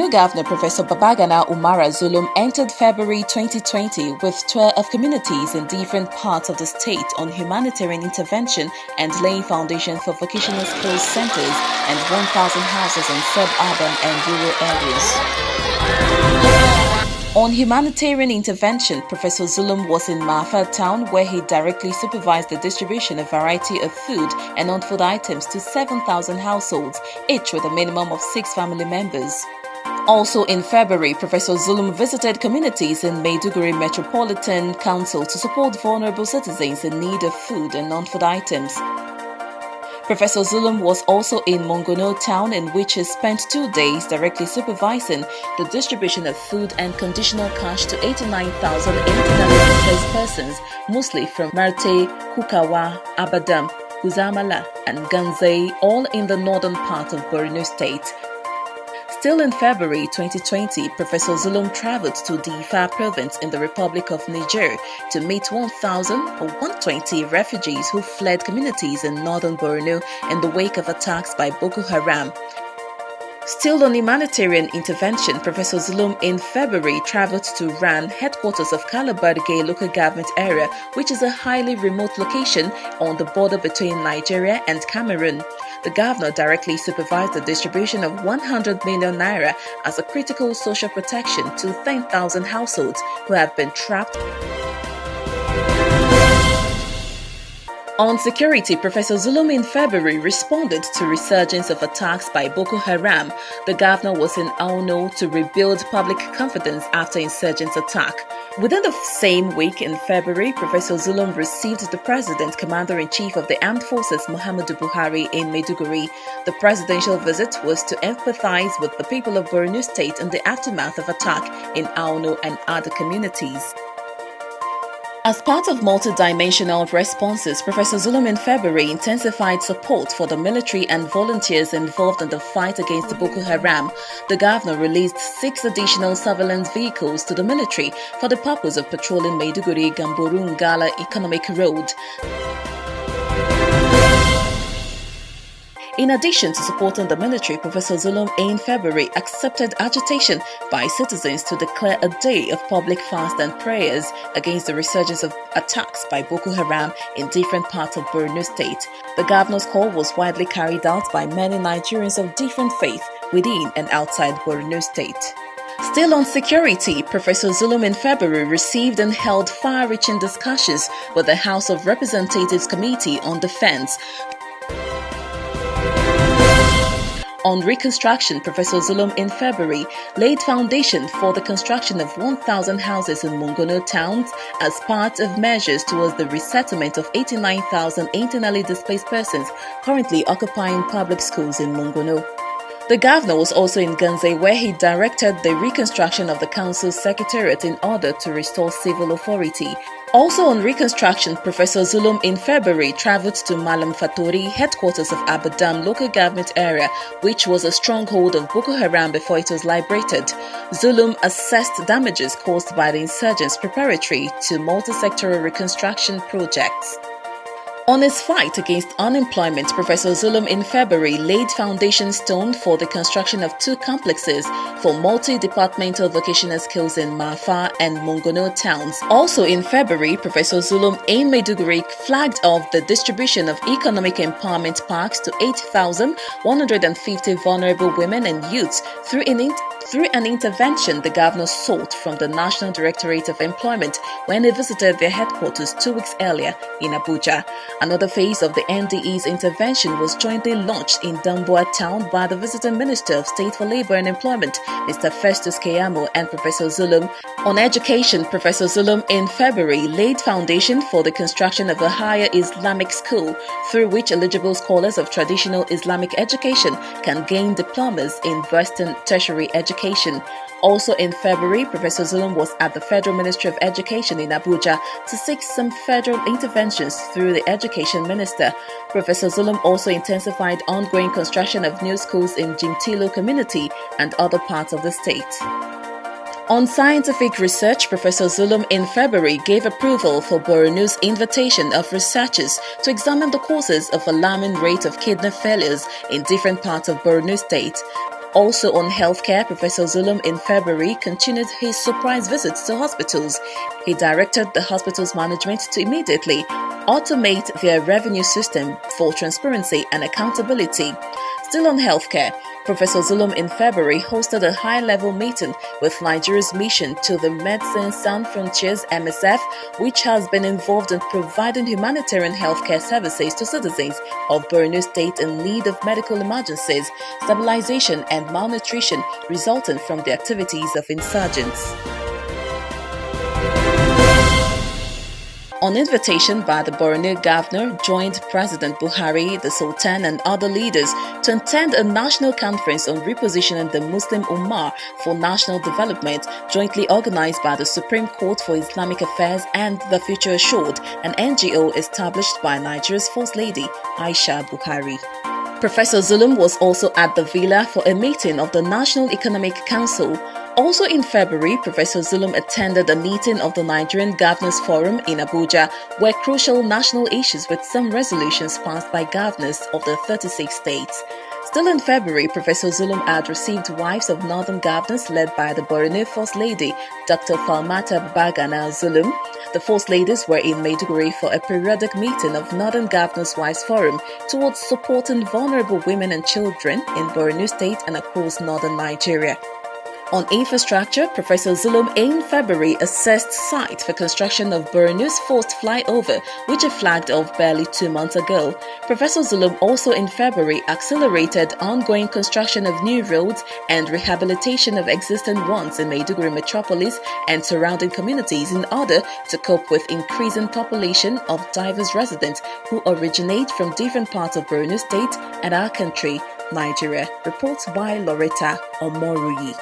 Borno Governor Professor Babagana Umara Zulum entered February 2020 with tour of communities in different parts of the state on humanitarian intervention and laying foundation for vocational skills centers and 1,000 houses in suburban and rural areas. On humanitarian intervention, Professor Zulum was in Mafa town where he directly supervised the distribution of a variety of food and non-food items to 7,000 households, each with a minimum of 6 family members. Also in February, Professor Zulum visited communities in Maiduguri Metropolitan Council to support vulnerable citizens in need of food and non-food items. Professor Zulum was also in Mongono town, in which he spent 2 days directly supervising the distribution of food and conditional cash to 89,000 internally displaced persons, mostly from Marte, Kukawa, Abadam, Kuzamala and Ganzai, all in the northern part of Borno State. Still in February 2020, Professor Zulum traveled to Difa province in the Republic of Niger to meet 120 refugees who fled communities in northern Borno in the wake of attacks by Boko Haram. Still on humanitarian intervention, Professor Zulum in February traveled to Ran, headquarters of Kalabarge local government area, which is a highly remote location on the border between Nigeria and Cameroon. The governor directly supervised the distribution of 100 million naira as a critical social protection to 10,000 households who have been trapped. On security, Professor Zulum in February responded to resurgence of attacks by Boko Haram. The governor was in Auno to rebuild public confidence after insurgents' attack. Within the same week in February, Professor Zulum received the President, Commander-in-Chief of the Armed Forces, Muhammadu Buhari, in Maiduguri. The presidential visit was to empathize with the people of Borno State in the aftermath of attack in Auno and other communities. As part of multi-dimensional responses, Professor Zulum in February intensified support for the military and volunteers involved in the fight against Boko Haram. The governor released 6 additional surveillance vehicles to the military for the purpose of patrolling Maiduguri-Gamboru-Ngala Economic Road. In addition to supporting the military, Professor Zulum in February accepted agitation by citizens to declare a day of public fast and prayers against the resurgence of attacks by Boko Haram in different parts of Borno State. The governor's call was widely carried out by many Nigerians of different faith within and outside Borno State. Still on security, Professor Zulum in February received and held far-reaching discussions with the House of Representatives Committee on Defense. On reconstruction, Professor Zulum in February laid foundation for the construction of 1,000 houses in Mongono towns as part of measures towards the resettlement of 89,000 internally displaced persons currently occupying public schools in Mongono. The governor was also in Ganzai, where he directed the reconstruction of the council's secretariat in order to restore civil authority. Also on reconstruction, Professor Zulum in February traveled to Malam Fatori, headquarters of Abadam local government area, which was a stronghold of Boko Haram before it was liberated. Zulum assessed damages caused by the insurgents preparatory to multi-sectoral reconstruction projects. On his fight against unemployment, Professor Zulum in February laid foundation stone for the construction of 2 complexes for multi-departmental vocational skills in Mafa and Mongono towns. Also in February, Professor Zulum in Maiduguri flagged off the distribution of economic empowerment parks to 8,150 vulnerable women and youths through an intervention the governor sought from the National Directorate of Employment when he visited their headquarters 2 weeks earlier in Abuja. Another phase of the NDE's intervention was jointly launched in Damboa town by the Visiting Minister of State for Labour and Employment, Mr. Festus Keyamo, and Professor Zulum. On education, Professor Zulum in February laid foundation for the construction of a higher Islamic school through which eligible scholars of traditional Islamic education can gain diplomas in Western tertiary education. Also in February, Professor Zulum was at the Federal Ministry of Education in Abuja to seek some federal interventions through the Education Minister. Professor Zulum also intensified ongoing construction of new schools in Jimtilo community and other parts of the state. On scientific research, Professor Zulum in February gave approval for Borno's invitation of researchers to examine the causes of alarming rate of kidney failures in different parts of Borno State. Also on healthcare, Professor Zulum in February continued his surprise visits to hospitals. He directed the hospital's management to immediately automate their revenue system for transparency and accountability. Still on healthcare, Professor Zulum in February hosted a high-level meeting with Nigeria's mission to the Medecins Sans Frontieres (MSF), which has been involved in providing humanitarian healthcare services to citizens of Borno State in need of medical emergencies, stabilization and malnutrition resulting from the activities of insurgents. On invitation by the Borno governor, joined President Buhari, the Sultan and other leaders to attend a national conference on repositioning the Muslim Ummah for national development, jointly organized by the Supreme Court for Islamic Affairs and The Future Assured, an NGO established by Nigeria's First Lady, Aisha Buhari. Professor Zulum was also at the villa for a meeting of the National Economic Council. Also in February, Professor Zulum attended a meeting of the Nigerian Governors Forum in Abuja, where crucial national issues with some resolutions passed by governors of the 36 states. Still in February, Professor Zulum had received wives of northern governors led by the Borno First Lady, Dr. Falmata Babagana Zulum. The First Ladies were in Maiduguri for a periodic meeting of Northern Governors' Wives Forum towards supporting vulnerable women and children in Borno State and across northern Nigeria. On infrastructure, Professor Zulum in February assessed site for construction of Borno's first flyover, which he flagged off barely 2 months ago. Professor Zulum also in February accelerated ongoing construction of new roads and rehabilitation of existing ones in Maiduguri metropolis and surrounding communities in order to cope with increasing population of diverse residents who originate from different parts of Borno State and our country, Nigeria. Reports by Loretta Omoruyi.